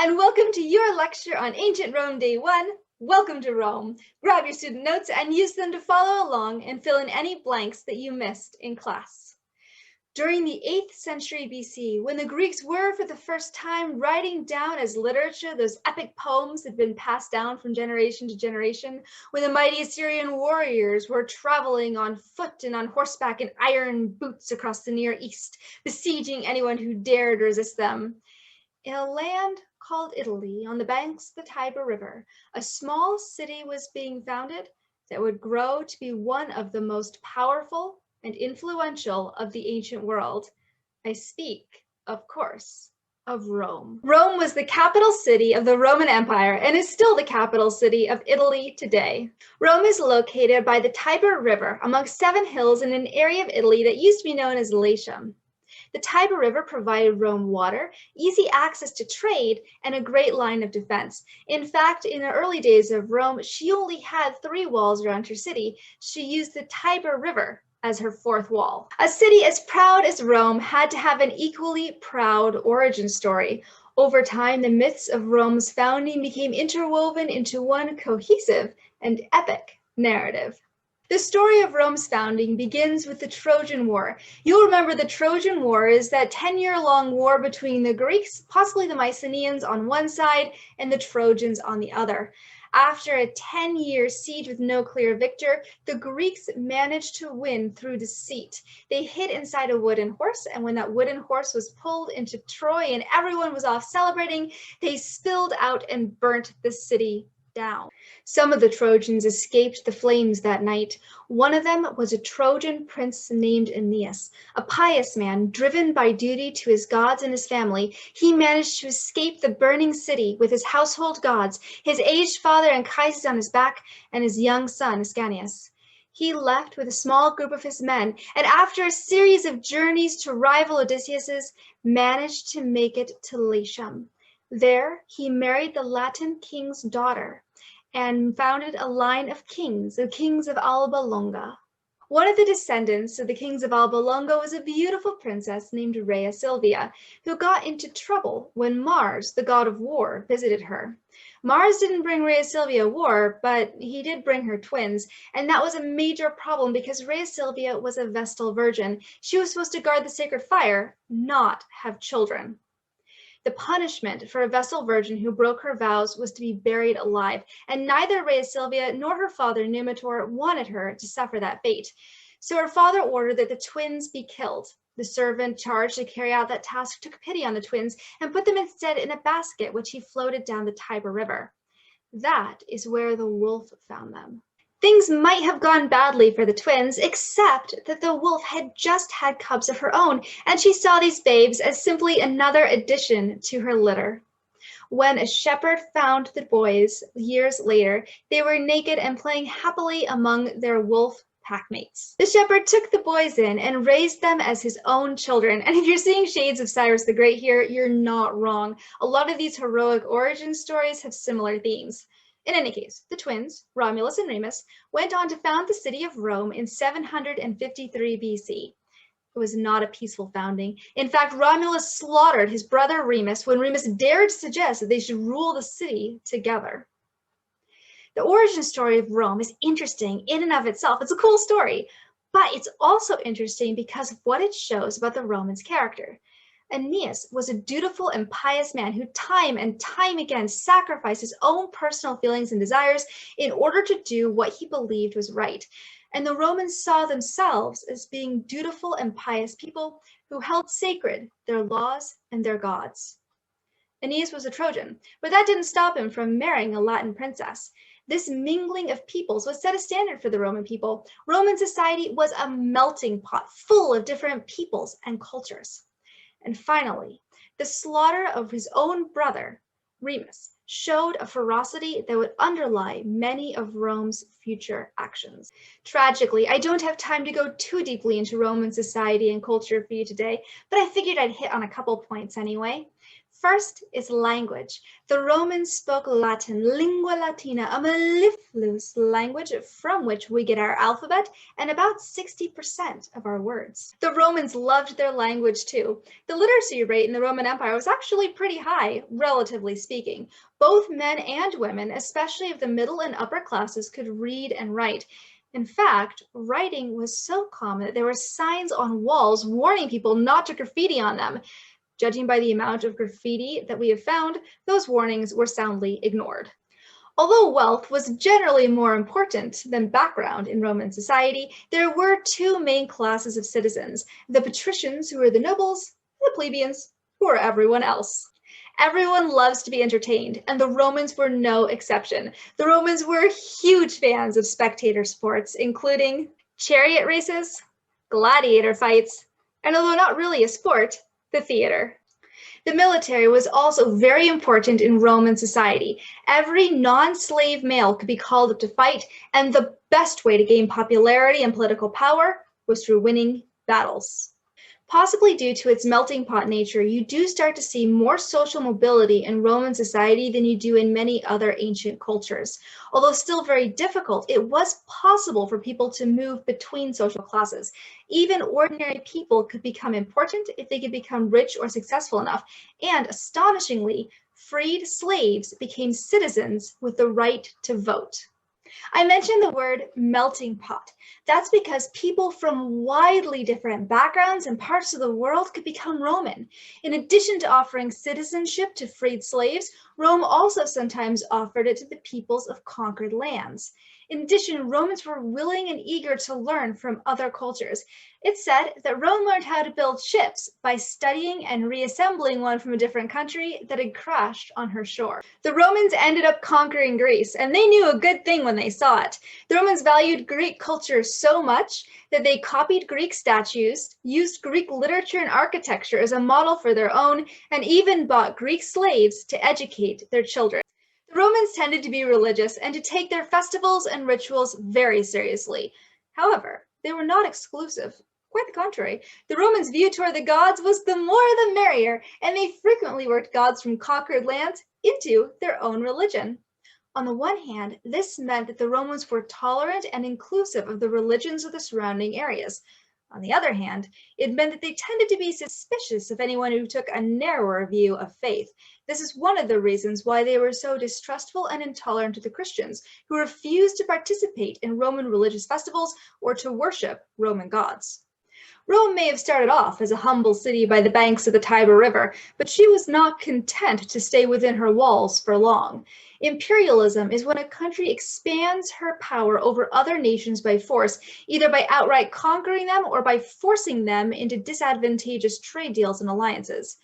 and welcome to your lecture on Ancient Rome Day 1. Welcome to Rome. Grab your student notes and use them to follow along and fill in any blanks that you missed in class. During the 8th century BC, when the Greeks were for the first time writing down as literature those epic poems that had been passed down from generation to generation, when the mighty Assyrian warriors were traveling on foot and on horseback in iron boots across the Near East, besieging anyone who dared resist them, in a land called Italy, on the banks of the Tiber River, a small city was being founded that would grow to be one of the most powerful and influential of the ancient world. I speak, of course, of Rome. Rome was the capital city of the Roman Empire and is still the capital city of Italy today. Rome is located by the Tiber River amongst 7 hills in an area of Italy that used to be known as Latium. The Tiber River provided Rome water, easy access to trade, and a great line of defense. In fact, in the early days of Rome, she only had 3 walls around her city. She used the Tiber River as her 4th wall. A city as proud as Rome had to have an equally proud origin story. Over time, the myths of Rome's founding became interwoven into one cohesive and epic narrative. The story of Rome's founding begins with the Trojan War. You'll remember the Trojan War is that 10-year-long war between the Greeks, possibly the Mycenaeans on one side, and the Trojans on the other. After a 10-year siege with no clear victor, the Greeks managed to win through deceit. They hid inside a wooden horse, and when that wooden horse was pulled into Troy and everyone was off celebrating, they spilled out and burnt the city down. Some of the Trojans escaped the flames that night. One of them was a Trojan prince named Aeneas, a pious man driven by duty to his gods and his family. He managed to escape the burning city with his household gods, his aged father Anchises on his back, and his young son Ascanius. He left with a small group of his men, and after a series of journeys to rival Odysseus's, managed to make it to Latium. There, he married the Latin king's daughter and founded a line of kings, the kings of Alba Longa. One of the descendants of the kings of Alba Longa was a beautiful princess named Rhea Silvia, who got into trouble when Mars, the god of war, visited her. Mars didn't bring Rhea Silvia war, but he did bring her twins, and that was a major problem because Rhea Silvia was a Vestal virgin. She was supposed to guard the sacred fire, not have children. The punishment for a Vestal virgin who broke her vows was to be buried alive, and neither Rhea Silvia nor her father Numitor wanted her to suffer that fate. So her father ordered that the twins be killed. The servant charged to carry out that task took pity on the twins and put them instead in a basket which he floated down the Tiber River. That is where the wolf found them. Things might have gone badly for the twins, except that the wolf had just had cubs of her own, and she saw these babes as simply another addition to her litter. When a shepherd found the boys years later, they were naked and playing happily among their wolf packmates. The shepherd took the boys in and raised them as his own children. And if you're seeing shades of Cyrus the Great here, you're not wrong. A lot of these heroic origin stories have similar themes. In any case, the twins, Romulus and Remus, went on to found the city of Rome in 753 BC. It was not a peaceful founding. In fact, Romulus slaughtered his brother Remus when Remus dared to suggest that they should rule the city together. The origin story of Rome is interesting in and of itself. It's a cool story, but it's also interesting because of what it shows about the Romans' character. Aeneas was a dutiful and pious man who time and time again sacrificed his own personal feelings and desires in order to do what he believed was right. And the Romans saw themselves as being dutiful and pious people who held sacred their laws and their gods. Aeneas was a Trojan, but that didn't stop him from marrying a Latin princess. This mingling of peoples was set a standard for the Roman people. Roman society was a melting pot full of different peoples and cultures. And finally, the slaughter of his own brother, Remus, showed a ferocity that would underlie many of Rome's future actions. Tragically, I don't have time to go too deeply into Roman society and culture for you today, but I figured I'd hit on a couple points anyway. First is language. The Romans spoke Latin, lingua latina, a mellifluous language from which we get our alphabet and about 60% of our words. The Romans loved their language too. The literacy rate in the Roman Empire was actually pretty high, relatively speaking. Both men and women, especially of the middle and upper classes, could read and write. In fact, writing was so common that there were signs on walls warning people not to graffiti on them. Judging by the amount of graffiti that we have found, those warnings were soundly ignored. Although wealth was generally more important than background in Roman society, there were two main classes of citizens: the patricians, who were the nobles, and the plebeians, who were everyone else. Everyone loves to be entertained, and the Romans were no exception. The Romans were huge fans of spectator sports, including chariot races, gladiator fights, and although not really a sport, the theater. The military was also very important in Roman society. Every non-slave male could be called up to fight, and the best way to gain popularity and political power was through winning battles. Possibly due to its melting pot nature, you do start to see more social mobility in Roman society than you do in many other ancient cultures. Although still very difficult, it was possible for people to move between social classes. Even ordinary people could become important if they could become rich or successful enough. And astonishingly, freed slaves became citizens with the right to vote. I mentioned the word melting pot. That's because people from widely different backgrounds and parts of the world could become Roman. In addition to offering citizenship to freed slaves, Rome also sometimes offered it to the peoples of conquered lands. In addition, Romans were willing and eager to learn from other cultures. It's said that Rome learned how to build ships by studying and reassembling one from a different country that had crashed on her shore. The Romans ended up conquering Greece, and they knew a good thing when they saw it. The Romans valued Greek culture so much that they copied Greek statues, used Greek literature and architecture as a model for their own, and even bought Greek slaves to educate their children. The Romans tended to be religious and to take their festivals and rituals very seriously. However, they were not exclusive. Quite the contrary. The Romans' view toward the gods was the more the merrier, and they frequently worked gods from conquered lands into their own religion. On the one hand, this meant that the Romans were tolerant and inclusive of the religions of the surrounding areas. On the other hand, it meant that they tended to be suspicious of anyone who took a narrower view of faith. This is one of the reasons why they were so distrustful and intolerant of the Christians, who refused to participate in Roman religious festivals or to worship Roman gods. Rome may have started off as a humble city by the banks of the Tiber River, but she was not content to stay within her walls for long. Imperialism is when a country expands her power over other nations by force, either by outright conquering them or by forcing them into disadvantageous trade deals and alliances.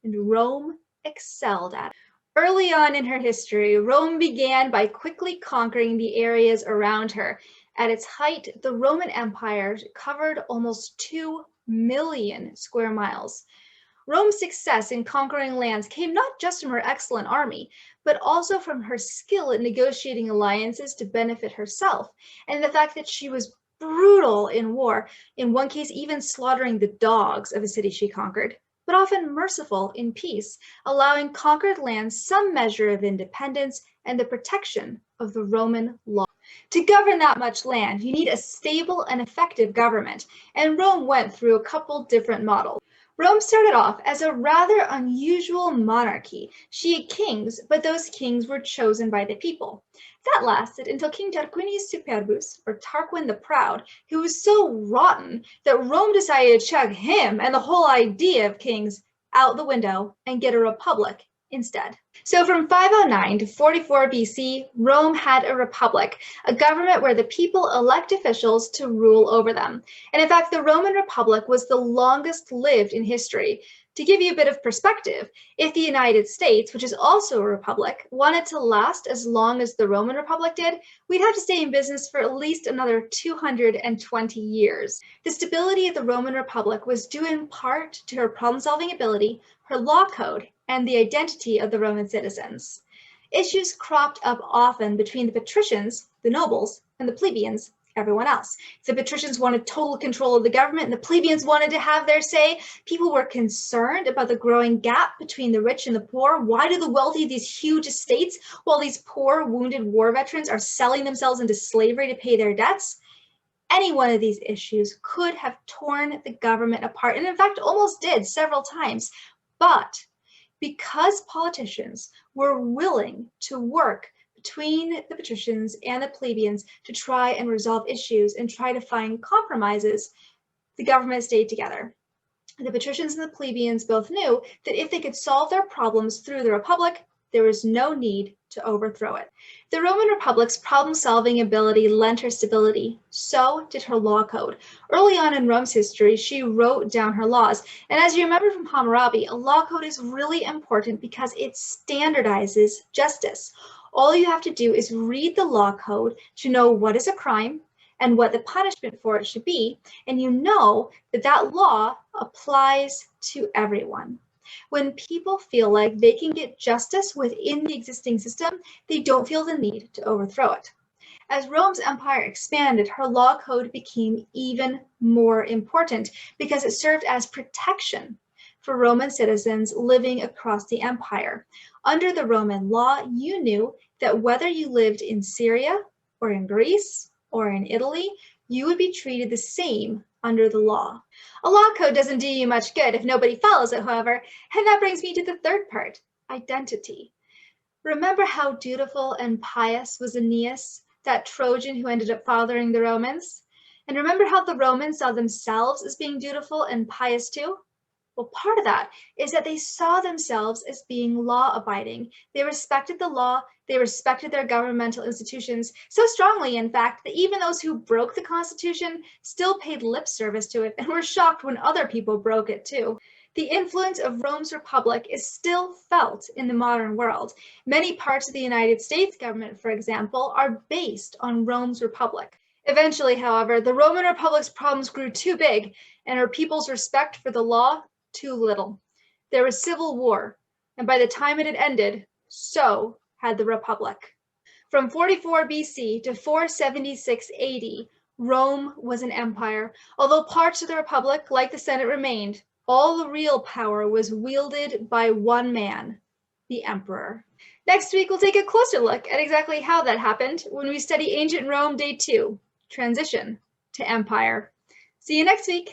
And Rome excelled at it. Early on in her history, Rome began by quickly conquering the areas around her. At its height, the Roman Empire covered almost 2 million square miles. Rome's success in conquering lands came not just from her excellent army, but also from her skill at negotiating alliances to benefit herself, and the fact that she was brutal in war, in one case even slaughtering the dogs of a city she conquered, but often merciful in peace, allowing conquered lands some measure of independence and the protection of the Roman law. To govern that much land, you need a stable and effective government, and Rome went through a couple different models. Rome started off as a rather unusual monarchy. She had kings, but those kings were chosen by the people. That lasted until King Tarquinius Superbus, or Tarquin the Proud, who was so rotten that Rome decided to chuck him and the whole idea of kings out the window and get a republic instead. So from 509 to 44 BC, Rome had a republic, a government where the people elect officials to rule over them. And in fact, the Roman Republic was the longest lived in history. To give you a bit of perspective, if the United States, which is also a republic, wanted to last as long as the Roman Republic did, we'd have to stay in business for at least another 220 years. The stability of the Roman Republic was due in part to her problem-solving ability, her law code, and the identity of the Roman citizens. Issues cropped up often between the patricians, the nobles, and the plebeians, everyone else. The patricians wanted total control of the government and the plebeians wanted to have their say. People were concerned about the growing gap between the rich and the poor. Why do the wealthy have these huge estates while these poor wounded war veterans are selling themselves into slavery to pay their debts? Any one of these issues could have torn the government apart, and in fact almost did several times. But because politicians were willing to work between the patricians and the plebeians to try and resolve issues and try to find compromises, the government stayed together. The patricians and the plebeians both knew that if they could solve their problems through the republic, there was no need to overthrow it. The Roman Republic's problem-solving ability lent her stability. So did her law code. Early on in Rome's history, she wrote down her laws. And as you remember from Hammurabi, a law code is really important because it standardizes justice. All you have to do is read the law code to know what is a crime and what the punishment for it should be, and you know that that law applies to everyone. When people feel like they can get justice within the existing system, they don't feel the need to overthrow it. As Rome's empire expanded, her law code became even more important because it served as protection for Roman citizens living across the empire. Under the Roman law, you knew that whether you lived in Syria or in Greece or in Italy, you would be treated the same under the law. A law code doesn't do you much good if nobody follows it, however, and that brings me to the third part, identity. Remember how dutiful and pious was Aeneas, that Trojan who ended up fathering the Romans? And remember how the Romans saw themselves as being dutiful and pious too? Well, part of that is that they saw themselves as being law-abiding. They respected the law, they respected their governmental institutions so strongly, in fact, that even those who broke the Constitution still paid lip service to it and were shocked when other people broke it too. The influence of Rome's republic is still felt in the modern world. Many parts of the United States government, for example, are based on Rome's republic. Eventually, however, the Roman Republic's problems grew too big and her people's respect for the law too little. There was civil war, and by the time it had ended, so had the Republic. From 44 BC to 476 AD, Rome was an empire. Although parts of the Republic, like the Senate, remained, all the real power was wielded by one man, the emperor. Next week, we'll take a closer look at exactly how that happened when we study Ancient Rome Day 2, Transition to Empire. See you next week.